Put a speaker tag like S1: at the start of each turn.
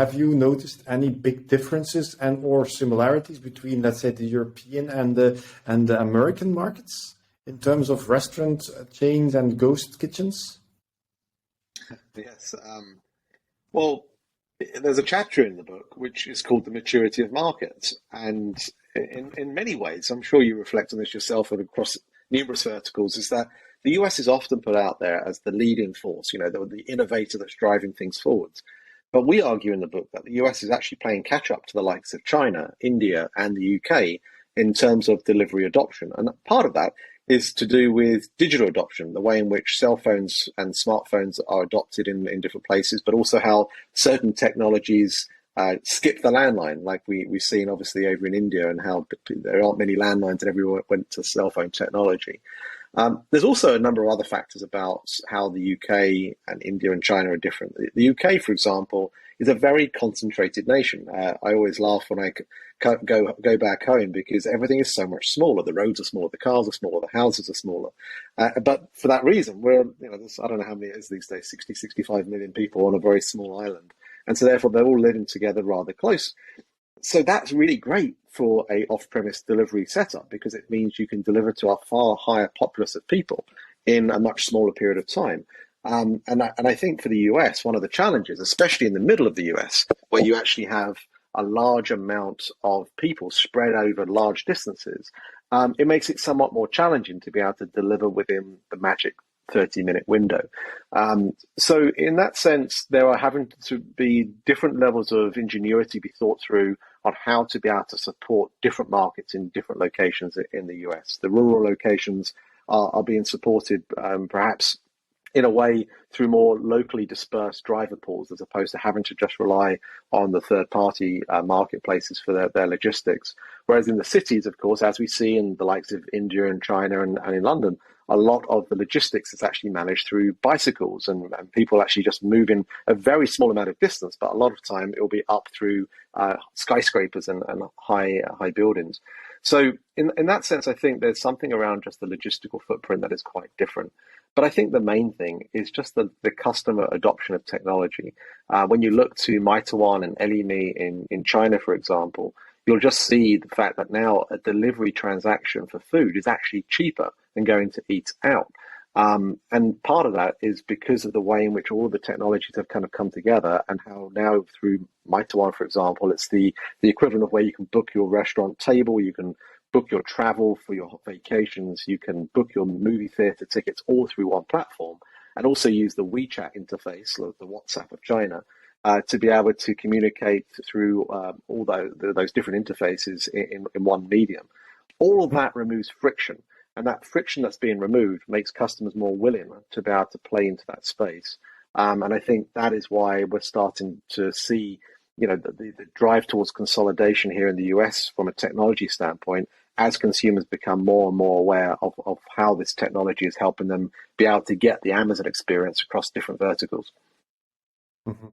S1: Have you noticed any big differences and or similarities between, let's say, the European and the American markets in terms of restaurant chains and ghost kitchens?
S2: Yes. Well, there's a chapter in the book which is called The Maturity of Markets. And in many ways, I'm sure you reflect on this yourself and across numerous verticals, is that the US is often put out there as the leading force, the innovator that's driving things forwards. But we argue in the book that the US is actually playing catch up to the likes of China, India, and the UK in terms of delivery adoption. And part of that is to do with digital adoption, the way in which cell phones and smartphones are adopted in different places, but also how certain technologies skip the landline, like we've seen obviously over in India, and how there aren't many landlines and everyone went to cell phone technology. There's also a number of other factors about how the UK and India and China are different. The UK, for example, is a very concentrated nation. I always laugh when I go back home because everything is so much smaller. The roads are smaller, the cars are smaller, the houses are smaller. But for that reason, I don't know how many it is these days, 60, 65 million people on a very small island. And so therefore, they're all living together rather close. So that's really great for a off-premise delivery setup because it means you can deliver to a far higher populace of people in a much smaller period of time. And I think for the US, one of the challenges, especially in the middle of the US, where you actually have a large amount of people spread over large distances, it makes it somewhat more challenging to be able to deliver within the magic 30-minute window. So in that sense, there are having to be different levels of ingenuity be thought through on how to be able to support different markets in different locations in the US. The rural locations are being supported perhaps in a way through more locally dispersed driver pools, as opposed to having to just rely on the third-party marketplaces for their logistics. Whereas in the cities, of course, as we see in the likes of India and China and in London, a lot of the logistics is actually managed through bicycles, and people actually just move in a very small amount of distance, but a lot of time it will be up through skyscrapers and high buildings. So in that sense, I think there's something around just the logistical footprint that is quite different. But I think the main thing is just the customer adoption of technology. When you look to Meituan and Ele.me in China, for example, you'll just see the fact that now a delivery transaction for food is actually cheaper than going to eat out. And part of that is because of the way in which all the technologies have kind of come together, and how now through Meituan, for example, it's the equivalent of where you can book your restaurant table, you can book your travel for your vacations, you can book your movie theater tickets all through one platform, and also use the WeChat interface, like the WhatsApp of China, to be able to communicate through all those different interfaces in one medium. All of that removes friction, and that friction that's being removed makes customers more willing to be able to play into that space. And I think that is why we're starting to see, the drive towards consolidation here in the US from a technology standpoint, as consumers become more and more aware of how this technology is helping them be able to get the Amazon experience across different verticals.
S1: Mhm.